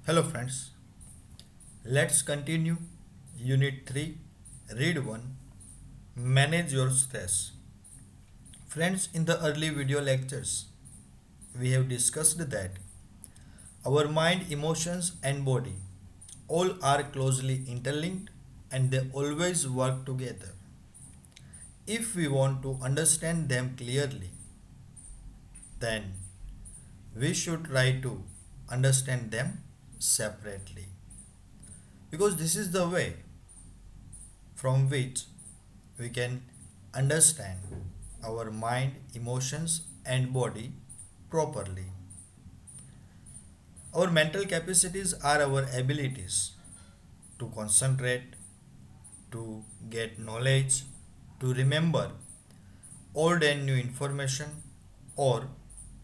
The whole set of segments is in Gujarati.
Hello friends, let's continue Unit 3, Read 1, Manage Your Stress. Friends, in the early video lectures, we have discussed that our mind, emotions, and body all are closely interlinked and they always work together. If we want to understand them clearly, then we should try to understand them separately because this is the way from which we can understand our mind, emotions, and body properly. Our mental capacities are our abilities to concentrate, to get knowledge, to remember old and new information, or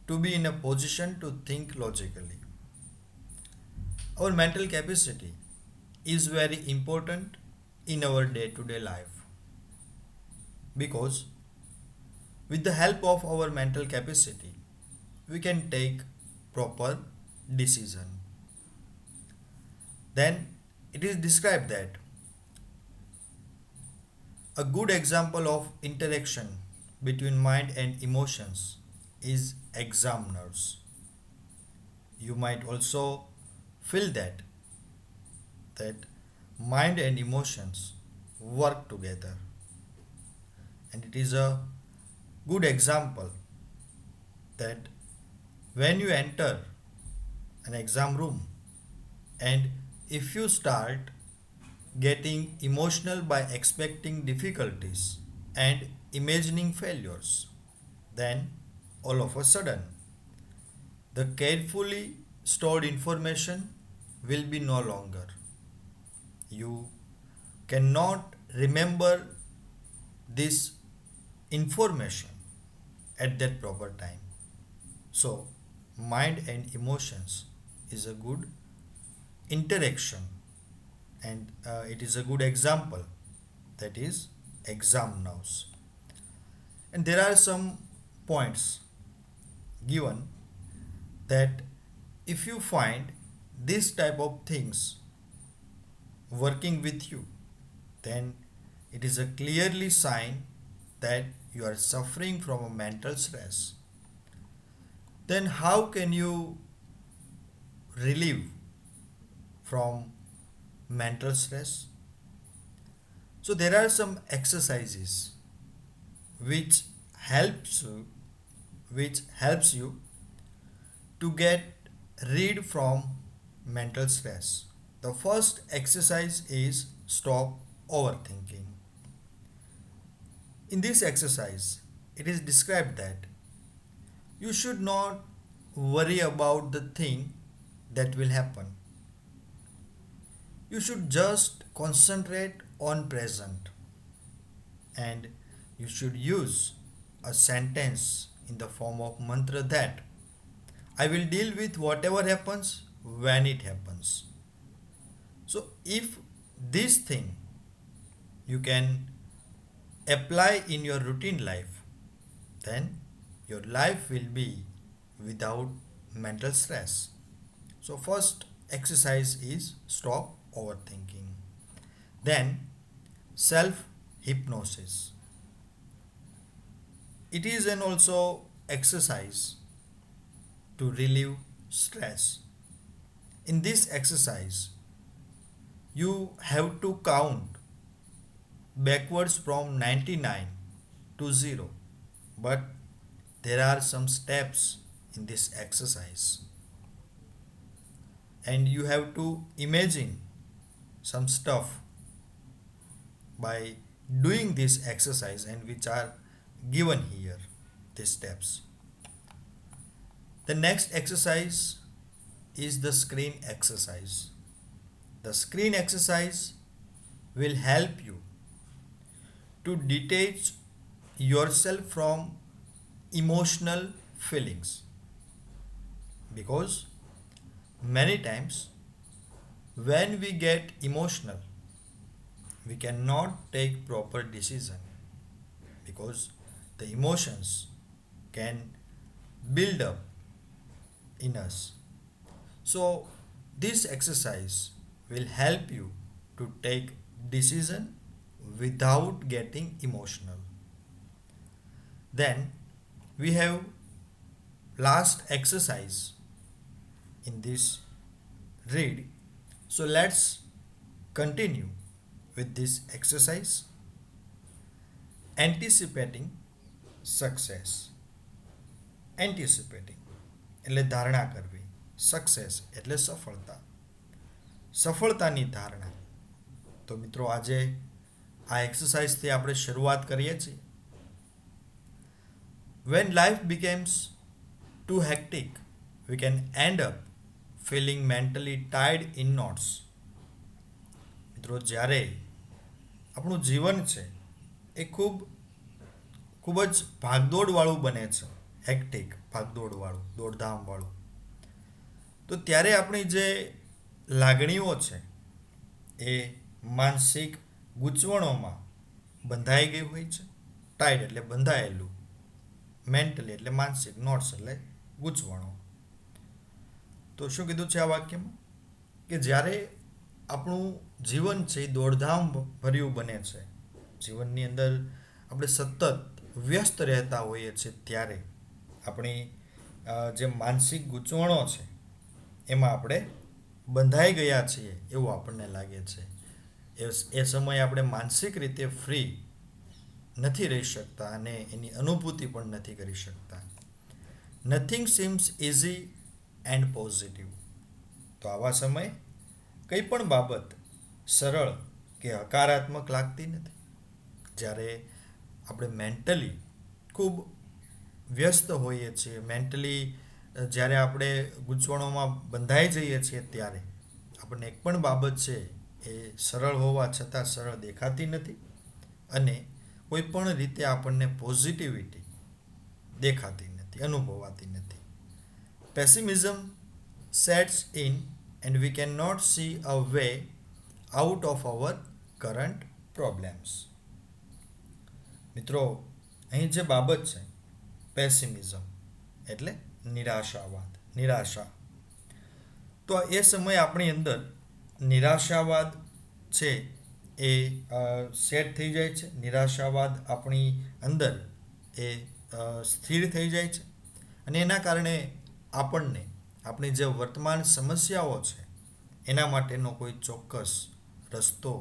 to be in a position to think logically. Our mental capacity is very important in our day to day life because with the help of our mental capacity we can take proper decision. Then it is described that a good example of interaction between mind and emotions is examiners. You might also feel that mind and emotions work together, and it is a good example that when you enter an exam room and if you start getting emotional by expecting difficulties and imagining failures, then all of a sudden the carefully stored information will be no longer. You cannot remember this information at that proper time. So, mind and emotions is a good interaction, and it is a good example, that is exam nows. And there are some points given that if you find this type of things working with you, then it is a clearly sign that you are suffering from a mental stress. Then how can you relieve from mental stress? So there are some exercises which helps you, which helps you to get rid from mental stress. The first exercise is stop overthinking. In this exercise, it is described that you should not worry about the thing that will happen. You should just concentrate on present, and you should use a sentence in the form of mantra that I will deal with whatever happens when it happens. So if this thing you can apply in your routine life, then your life will be without mental stress. So first exercise is stop overthinking. Then self hypnosis. It is an also exercise to relieve stress. In this exercise, you have to count backwards from 99 to 0, but there are some steps in this exercise, and you have to imagine some stuff by doing this exercise, and which are given here, these steps. The next exercise is the screen exercise. The screen exercise will help you to detach yourself from emotional feelings, because many times when we get emotional we cannot take proper decision because the emotions can build up in us. So This exercise will help you to take decision without getting emotional. Then we have last exercise in this read. So let's continue with this exercise. Anticipating success. Anticipating એટલે ધારણા કરવી, સક્સેસ એટલે સફળતા, સફળતાની ધારણા. તો મિત્રો આજે આ એક્સરસાઇઝથી આપણે શરૂઆત કરીએ છીએ. When life becomes too hectic, we can end up feeling mentally tied in knots. મિત્રો જ્યારે આપણું જીવન છે એ ખૂબ ખૂબ જ ભાગદોડવાળું બને છે, હેક્ટિક, ભાગદોડવાળું, દોડધામવાળું, તો ત્યારે આપણી જે લાગણીઓ છે એ માનસિક ગૂંચવણોમાં બંધાઈ ગઈ હોય છે. ટાઈડ એટલે બંધાયેલું, મેન્ટલી એટલે માનસિક, નોટ્સ એટલે ગૂંચવણો. તો શું કીધું છે આ વાક્યમાં? કે જ્યારે આપણું જીવન છે એ દોડધામ ભર્યું બને છે, જીવનની અંદર આપણે સતત વ્યસ્ત રહેતા હોઈએ છીએ, ત્યારે આપણી જે માનસિક ગૂંચવણો છે એમાં આપણે બંધાઈ ગયા છીએ એવું આપણને લાગે છે. એ સમયે આપણે માનસિક રીતે ફ્રી નથી રહી શકતા અને એની અનુભૂતિ પણ નથી કરી શકતા. Nothing seems easy and positive. તો આવા સમયે કંઈ પણ બાબત સરળ કે હકારાત્મક લાગતી નથી. જ્યારે આપણે મેન્ટલી ખૂબ વ્યસ્ત હોઈએ છીએ, મેન્ટલી જ્યારે આપણે ગૂંચવણોમાં બંધાઈ જઈએ છીએ, ત્યારે આપણને એક પણ બાબત છે એ સરળ હોવા છતાં સરળ દેખાતી નથી અને કોઈ પણ રીતે આપણને પોઝિટિવિટી દેખાતી નથી, અનુભવાતી નથી. Pessimism sets in and we can not see a way out of our current problems. મિત્રો અહીં જે બાબત છે, પેસિમિઝમ એટલે નિરાશાવાદ, નિરાશા. તો એ સમયે આપણી અંદર નિરાશાવાદ છે એ સેટ થઈ જાય છે. નિરાશાવાદ આપણી અંદર એ સ્થિર થઈ જાય છે અને એના કારણે આપણને આપણી જે વર્તમાન સમસ્યાઓ છે એના માટેનો કોઈ ચોક્કસ રસ્તો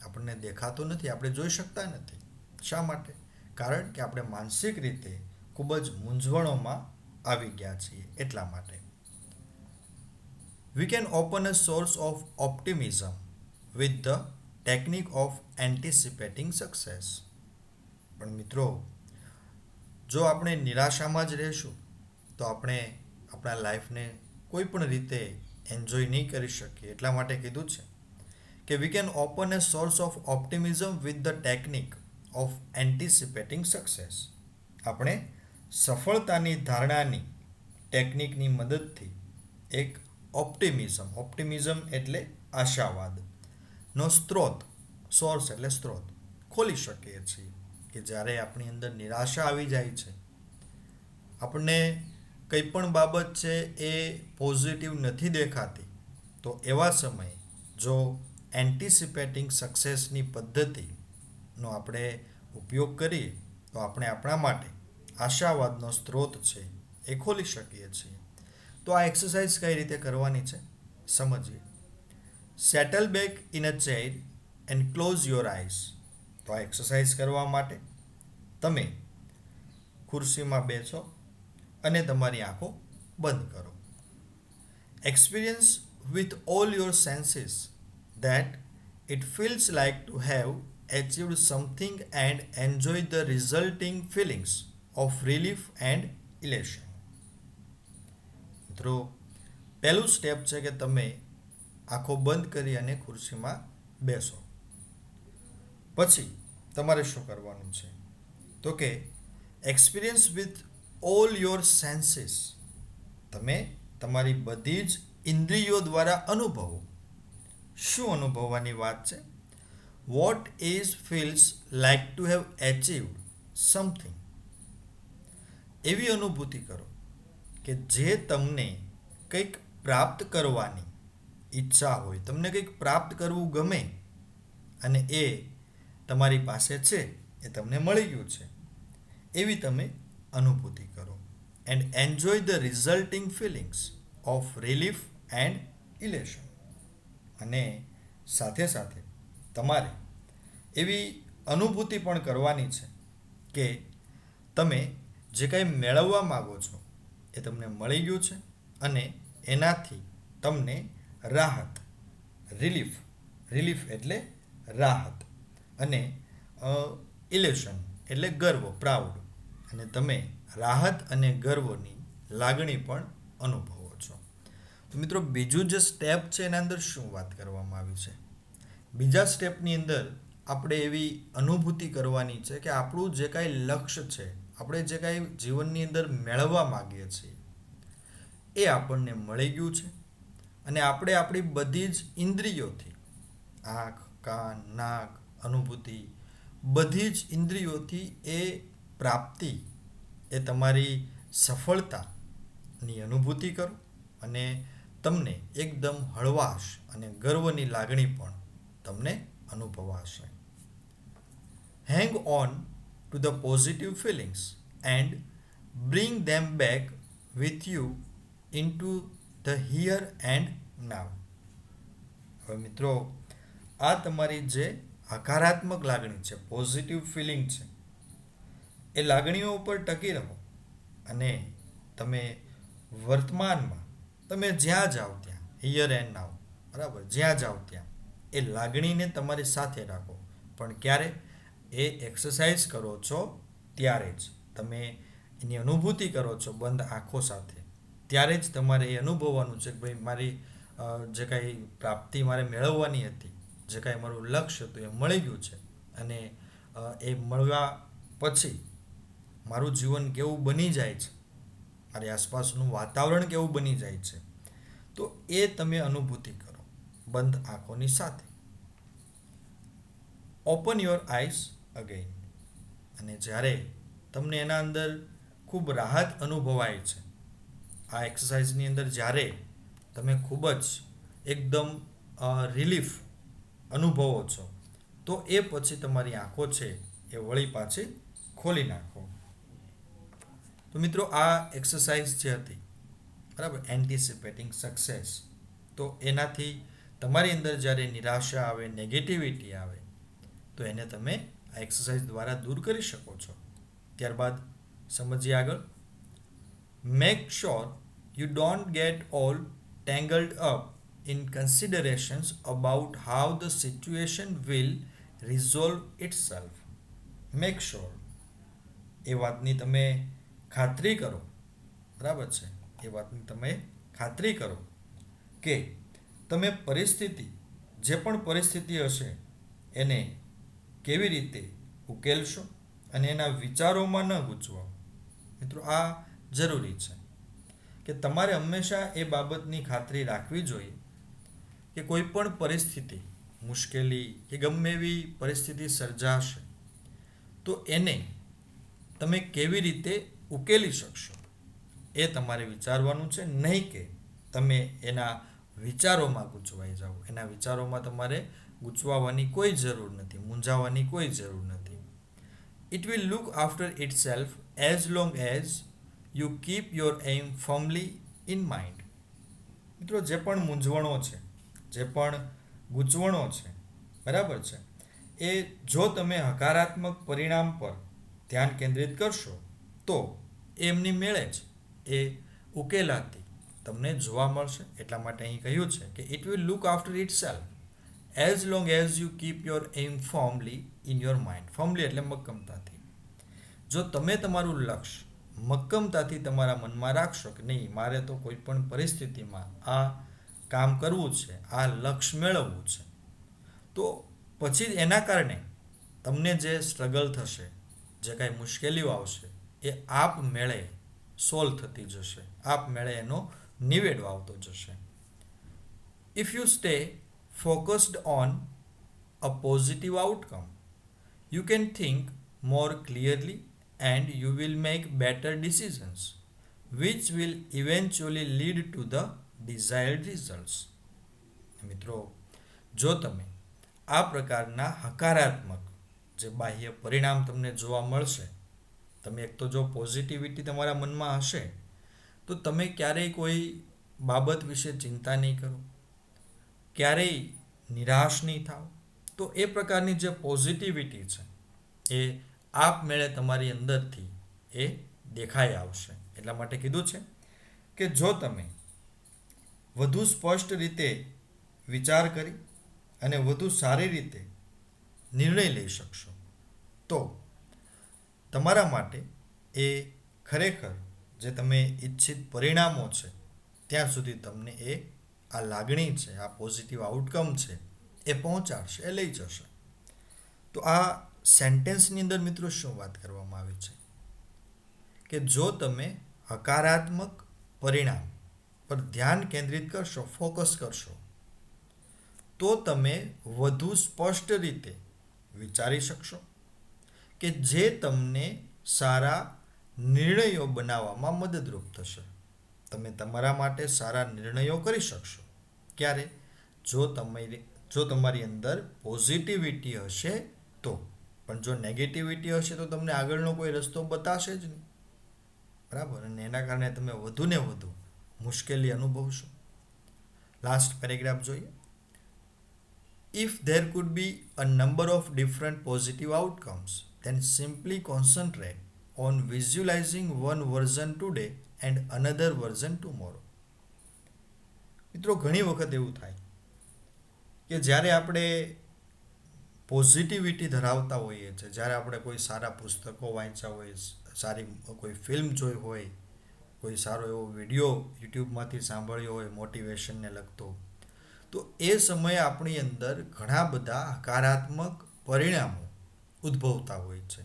આપણને દેખાતો નથી, આપણે જોઈ શકતા નથી. શા માટે? કારણ કે આપણે માનસિક રીતે ખૂબ જ મૂંઝવણોમાં આવી ગયા છીએ, એટલા માટે. We can open a source of optimism with the technique of anticipating success. પણ મિત્રો, જો આપણે નિરાશામાં જ રહેશું તો આપણે આપણા લાઈફને કોઈ પણ રીતે એન્જોય નહીં કરી શકીએ. એટલા માટે કીધું છે કે we can open a source of optimism with the technique of anticipating success. આપણે સફળતાની ધારણાની ટેકનિકની મદદથી એક ઓપ્ટિમિઝમ એટલે આશાવાદ નો સ્ત્રોત, સોર્સ એટલે સ્ત્રોત, ખોલી શકીએ છીએ. કે જ્યારે આપણી અંદર નિરાશા આવી જાય છે, આપણને કંઈ પણ બાબત છે એ પોઝિટિવ નથી દેખાતી, તો એવા સમયે જો એન્ટિસિપેટિંગ સક્સેસની પદ્ધતિનો આપણે ઉપયોગ કરીએ તો આપણે આપણા માટે આશાવાદનો સ્ત્રોત છે એ ખોલી શકીએ છીએ. તો આ એક્સરસાઇઝ કઈ રીતે કરવાની છે સમજીએ. Settle back in a chair and close your eyes. તો આ એક્સરસાઇઝ કરવા માટે તમે ખુરશીમાં બેસો અને તમારી આંખો બંધ કરો. Experience with all your senses that it feels like to have achieved something and enjoy the resulting feelings of relief and elation. મિત્રો, પહેલું સ્ટેપ છે કે તમે આંખો બંધ કરી અને ખુરશીમાં બેસો. પછી તમારે શું કરવાનું છે તો કે experience with all your senses. તમે તમારી બધી જ ઇન્દ્રિયો દ્વારા અનુભવો. શું અનુભવવાની વાત છે? What is feels like to have achieved something. એવી અનુભૂતિ કરો કે જે તમને કંઈક પ્રાપ્ત કરવાની ઈચ્છા હોય, તમને કંઈક પ્રાપ્ત કરવું ગમે અને એ તમારી પાસે છે, એ તમને મળી ગયું છે, એવી તમે અનુભૂતિ કરો. And enjoy the resulting feelings of relief and elation. અને સાથે સાથે તમારે એવી અનુભૂતિ પણ કરવાની છે કે તમે જે કાંઈ મેળવવા માગો છો એ તમને મળી ગયું છે અને એનાથી તમને રાહત, રિલીફ એટલે રાહત, અને ઇલેશન એટલે ગર્વ, પ્રાઉડ, અને તમે રાહત અને ગર્વની લાગણી પણ અનુભવો છો. તો મિત્રો, બીજું જે સ્ટેપ છે એના અંદર શું વાત કરવામાં આવી છે? બીજા સ્ટેપની અંદર આપણે એવી અનુભૂતિ કરવાની છે કે આપણું જે કાંઈ લક્ષ્ય છે, આપણે જે કાંઈ જીવનની અંદર મેળવવા માગીએ છીએ એ આપણને મળી ગયું છે અને આપણે આપણી બધી જ ઇન્દ્રિયોથી, આંખ, કાન, નાક, અનુભૂતિ, બધી જ ઇન્દ્રિયોથી એ પ્રાપ્તિ, એ તમારી સફળતાની અનુભૂતિ કરો અને તમને એકદમ હળવાશ અને ગર્વની લાગણી પણ તમને અનુભવાશે. Hang on to the positive feelings and bring them back with you into the here and now. હવે મિત્રો, આ તમારી જે હકારાત્મક લાગણી છે, પોઝિટિવ ફિલિંગ છે, એ લાગણીઓ ઉપર ટકી રહો અને તમે વર્તમાનમાં, તમે જ્યાં જાઓ ત્યાં, હિયર એન્ડ નાવ, બરાબર, જ્યાં જાઓ ત્યાં એ લાગણીને તમારી સાથે રાખો. પણ ક્યારે? એ એક્સરસાઇઝ કરો છો ત્યારે જ, તમે એની અનુભૂતિ કરો છો બંધ આંખો સાથે, ત્યારે જ તમારે એ અનુભવવાનું છે કે ભાઈ મારી જે કાંઈ પ્રાપ્તિ મારે મેળવવાની હતી, જે કાંઈ મારું લક્ષ્ય હતું એ મળી ગયું છે અને એ મળવા પછી મારું જીવન કેવું બની જાય છે, મારી આસપાસનું વાતાવરણ કેવું બની જાય છે, તો એ તમે અનુભૂતિ કરો બંધ આંખોની સાથે. Open your eyes again. અને જ્યારે તમને એના અંદર ખૂબ રાહત અનુભવાય છે, આ એક્સરસાઇઝની અંદર જ્યારે તમે ખૂબ જ એકદમ રિલીફ અનુભવો છો, તો એ પછી તમારી આંખો છે એ વળી પાછી ખોલી નાખો. તો મિત્રો, આ એક્સરસાઇઝ જે હતી, બરાબર, એન્ટિસિપેટિંગ સક્સેસ, તો એનાથી તમારી અંદર જ્યારે નિરાશા આવે, નેગેટિવિટી આવે, તો એને તમે આ એક્સરસાઇઝ દ્વારા દૂર કરી શકો છો. ત્યારબાદ સમજીએ આગળ. Make sure you don't get all tangled up in considerations about how the situation will resolve itself. Make sure, એ વાતની તમે ખાતરી કરો, બરાબર છે, એ વાતની તમે ખાતરી કરો કે તમે પરિસ્થિતિ, જે પણ પરિસ્થિતિ હશે એને કેવી રીતે ઉકેલશો અને એના વિચારોમાં ન ગૂંચવો. મિત્રો, આ જરૂરી છે કે તમારે હંમેશા એ બાબતની ખાતરી રાખવી જોઈએ કે કોઈ પણ પરિસ્થિતિ, મુશ્કેલી કે ગમે એવી પરિસ્થિતિ સર્જાશે તો એને તમે કેવી રીતે ઉકેલી શકશો એ તમારે વિચારવાનું છે, નહીં કે તમે એના વિચારોમાં ગૂંચવાઈ જાઓ. એના વિચારોમાં તમારે ગૂંચવાવાની કોઈ જરૂર નથી, મૂંઝાવાની કોઈ જરૂર નથી. It will look after itself as long as you keep your aim firmly in mind. મિત્રો, જે પણ મૂંઝવણો છે, જે પણ ગૂંચવણો છે, બરાબર છે, એ જો તમે હકારાત્મક પરિણામ પર ધ્યાન કેન્દ્રિત કરશો તો એમની મેળે જ એ ઉકેલાતી તમને જોવા મળશે. એટલા માટે અહીં કહ્યું છે કે it will look after itself as long as you keep your aim firmly in your mind. Firmly એટલે મક્કમતાથી. જો તમે તમારું લક્ષ્ય મક્કમતાથી તમારા મનમાં રાખશો કે નહીં, મારે તો કોઈ પણ પરિસ્થિતિમાં આ કામ કરવું છે, આ લક્ષ્ય મેળવવું છે, તો પછી એના કારણે તમને જે સ્ટ્રગલ થશે, જે કાંઈ મુશ્કેલીઓ આવશે, એ આપમેળે સોલ્વ થતી જશે, આપમેળે એનો નિવેડો આવતો જશે. If you stay focused on a positive outcome, you can think more clearly and you will make better decisions which will eventually lead to the desired results. મિત્રો, જો તમે આ પ્રકારના હકારાત્મક જે બાહ્ય પરિણામ તમને જોવા મળશે, તમે એક તો જો પોઝિટિવિટી તમારા મનમાં હશે તો તમે ક્યારેય કોઈ બાબત વિશે ચિંતા નહીં કરો, ક્યારેય નિરાશ નહીં થાવ. તો એ પ્રકારની જે પોઝિટિવિટી છે એ આપમેળે તમારી અંદરથી એ દેખાઈ આવશે. એટલા માટે કીધું છે કે જો તમે વધુ સ્પષ્ટ રીતે વિચાર કરી અને વધુ સારી રીતે નિર્ણય લઈ શકશો તો તમારા માટે એ ખરેખર જે તમે ઈચ્છિત પરિણામો છે ત્યાં સુધી તમને એ આ લાગણી છે, આ પોઝિટિવ આઉટકમ છે એ પહોંચાડશે, એ લઈ જશે. તો આ સેન્ટેન્સની અંદર મિત્રો શું વાત કરવામાં આવી છે કે જો તમે હકારાત્મક પરિણામ પર ધ્યાન કેન્દ્રિત કરશો, ફોકસ કરશો, તો તમે વધુ સ્પષ્ટ રીતે વિચારી શકશો કે જે તમને સારા નિર્ણયો બનાવવામાં મદદરૂપ થશે. તમે તમારા માટે સારા નિર્ણયો કરી શકશો. ક્યારે? જો તમારી અંદર પોઝિટિવિટી હશે તો. પણ જો નેગેટિવિટી હશે તો તમને આગળનો કોઈ રસ્તો બતાવશે જ નહીં. બરાબર? અને એના કારણે તમે વધુ ને વધુ મુશ્કેલી અનુભવશો. લાસ્ટ પેરેગ્રાફ જોઈએ. If there could be a number of different positive outcomes, then simply concentrate on visualizing one version today and another version tomorrow. મિત્રો, ઘણી વખત એવું થાય કે જ્યારે આપણે પોઝિટિવિટી ધરાવતા હોઈએ છીએ, જ્યારે આપણે કોઈ સારા પુસ્તકો વાંચ્યા હોય, સારી કોઈ ફિલ્મ જોઈ હોય, કોઈ સારો એવો વિડીયો યુટ્યુબમાંથી સાંભળ્યો હોય મોટિવેશનને લગતો, તો એ સમયે આપણી અંદર ઘણા બધા હકારાત્મક પરિણામો ઉદ્ભવતા હોય છે.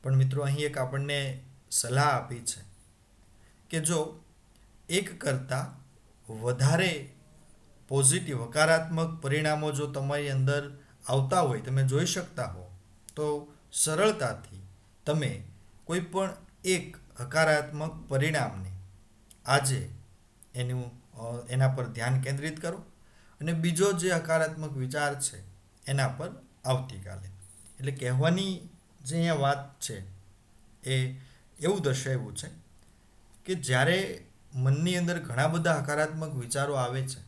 પણ મિત્રો, અહીં એક આપણને સલાહ આપી છે કે જો એક કરતાં વધારે પોઝિટિવ હકારાત્મક પરિણામો જો તમારી અંદર આવતા હોય, તમે જોઈ શકતા હો, તો સરળતાથી તમે કોઈ પણ એક હકારાત્મક પરિણામને આજે એના પર ધ્યાન કેન્દ્રિત કરો અને બીજો જે હકારાત્મક વિચાર છે એના પર આવતીકાલે. એટલે કહેવાની જે અહીંયા વાત છે એ એવું દર્શાવ્યું છે કે જ્યારે મનની અંદર ઘણા બધા હકારાત્મક વિચારો આવે છે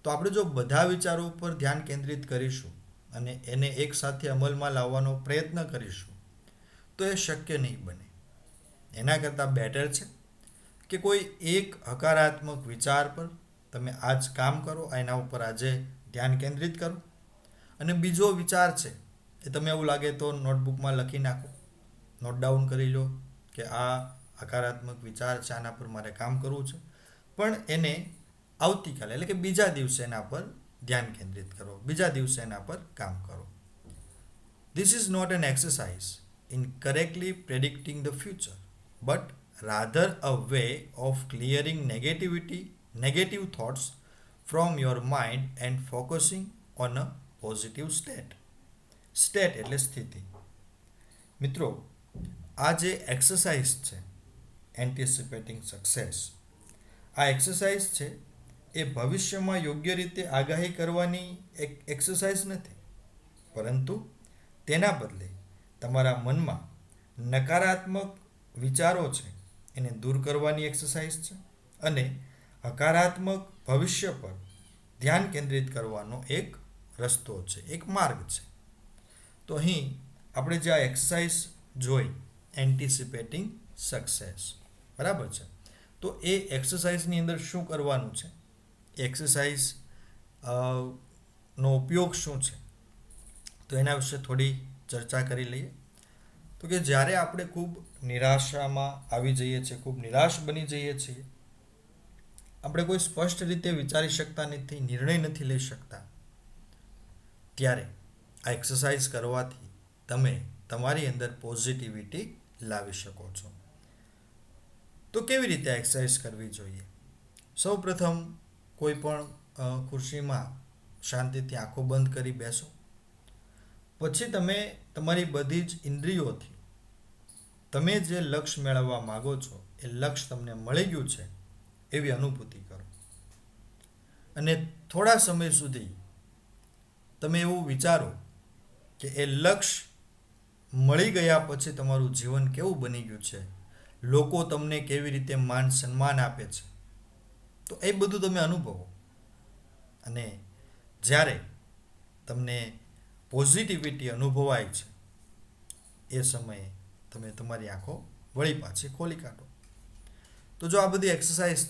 તો આપણે જો બધા વિચારો ઉપર ધ્યાન કેન્દ્રિત કરીશું અને એને એકસાથે અમલમાં લાવવાનો પ્રયત્ન કરીશું તો એ શક્ય નહીં બને. એના કરતાં બેટર છે કે કોઈ એક હકારાત્મક વિચાર પર તમે આજ કામ કરો, એના ઉપર આજે ધ્યાન કેન્દ્રિત કરો, અને બીજો વિચાર છે એ તમે એવું લાગે તો નોટબુકમાં લખી નાખો, નોટ ડાઉન કરી લો કે આ હકારાત્મક વિચાર છે, આના પર મારે કામ કરવું છે, પણ એને આવતીકાલે એટલે કે બીજા દિવસે એના પર ધ્યાન કેન્દ્રિત કરો, બીજા દિવસે એના પર કામ કરો. This is not an exercise in correctly predicting the future, but rather a way of clearing negative thoughts from your mind and focusing on a positive state. State એટલે સ્થિતિ. મિત્રો, આ જે એક્સરસાઇઝ છે એન્ટિસિપેટિંગ સક્સેસ, આ એક્સરસાઇઝ છે એ ભવિષ્યમાં યોગ્ય રીતે આગાહી કરવાની એક એક્સરસાઇઝ નથી, પરંતુ તેના બદલે તમારા મનમાં નકારાત્મક વિચારો છે એને દૂર કરવાની એક્સરસાઇઝ છે અને હકારાત્મક ભવિષ્ય પર ધ્યાન કેન્દ્રિત કરવાનો એક રસ્તો છે, એક માર્ગ છે. તો અહીં આપણે જે આ એક્સરસાઇઝ જોઈ એન્ટિસિપેટિંગ સક્સેસ, બરાબર છે, તો એ એક્સરસાઇઝની અંદર શું કરવાનું છે, એક્સરસાઇઝ નો ઉપયોગ શું છે, તો એના વિશે થોડી ચર્ચા કરી લઈએ. તો કે જ્યારે આપણે ખૂબ નિરાશામાં આવી જઈએ છીએ, ખૂબ નિરાશ બની જઈએ છીએ, આપણે કોઈ સ્પષ્ટ રીતે વિચારી શકતા નથી, નિર્ણય નથી લઈ શકતા, ત્યારે આ એક્સરસાઇઝ કરવાથી તમે તમારી અંદર પોઝિટિવિટી લાવી શકો છો. તો કેવી રીતે એક્સરસાઇઝ કરવી જોઈએ? સૌ પ્રથમ કોઈ પણ ખુરશીમાં શાંતિથી આંખો બંધ કરી બેસો. પછી તમે તમારી બધી જ ઇન્દ્રિયોથી તમે જે લક્ષ્ય મેળવવા માગો છો એ લક્ષ્ય તમને મળી ગયું છે એવી અનુભૂતિ કરો. અને થોડા સમય સુધી તમે એવું વિચારો કે એ લક્ષ્ય મળી ગયા પછી તમારું જીવન કેવું બની ગયું છે, લોકો તમને કેવી રીતે માન સન્માન આપે છે, તો એ બધું તમે અનુભવો. અને જ્યારે તમને પોઝિટિવિટી અનુભવાય છે એ સમયે તમે તમારી આંખો વળી પાછી ખોલી કાઢો. તો જો આ બધી એક્સરસાઇઝ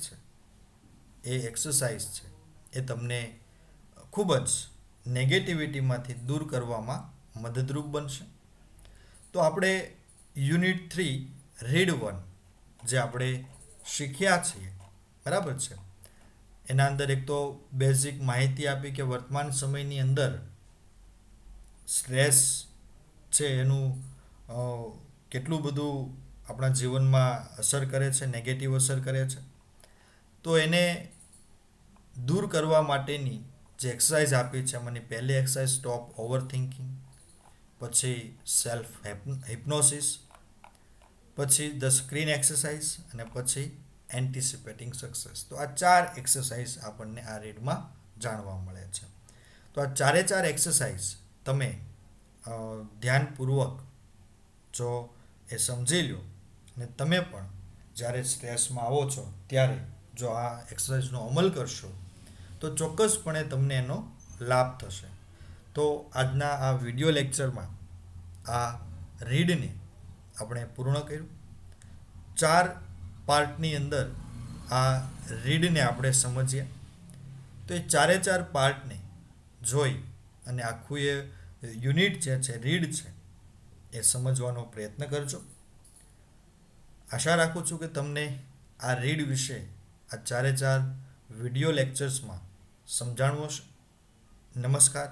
છે એ તમને ખૂબ જ નેગેટિવિટીમાંથી દૂર કરવામાં મદદરૂપ બનશે. તો આપણે યુનિટ 3 રીડ 1 જે આપણે શીખ્યા છીએ, બરાબર છે, એના અંદર એક તો બેઝિક માહિતી આપી કે વર્તમાન સમયની અંદર સ્ટ્રેસ છે એનું કેટલું બધું આપણા જીવનમાં અસર કરે છે, નેગેટિવ અસર કરે છે. તો એને દૂર કરવા માટેની જે એક્સરસાઇઝ આપી છે એમાંની પહેલી એક્સરસાઇઝ સ્ટોપ ઓવર થિંકિંગ, પછી સેલ્ફ હિપ્નોસિસ, પછી ધ સ્ક્રીન એક્સરસાઇઝ અને પછી એન્ટિસિપેટિંગ સક્સેસ. તો આ 4 એક્સરસાઇઝ આપણને આ રીડમાં જાણવા મળે છે. તો આ 4 એક્સરસાઇઝ તમે ધ્યાનપૂર્વક જો એ સમજી લો અને તમે પણ જ્યારે સ્ટ્રેસમાં આવો છો ત્યારે જો આ એક્સરસાઇઝનો અમલ કરશો તો ચોક્કસપણે તમને એનો લાભ થશે. તો આજના આ વિડિયો લેક્ચરમાં આ રીડને આપણે પૂર્ણ કર્યું. 4 પાર્ટની અંદર આ રીડને આપણે સમજ્યા. તો એ 4 પાર્ટને જોઈ અને આખું એ યુનિટ જે છે રીડ છે એ સમજવાનો પ્રયત્ન કરજો. આશા રાખું છું કે તમને આ રીડ વિશે આ 4 વિડિયો લેક્ચર્સમાં સમજાણું હશે. નમસ્કાર.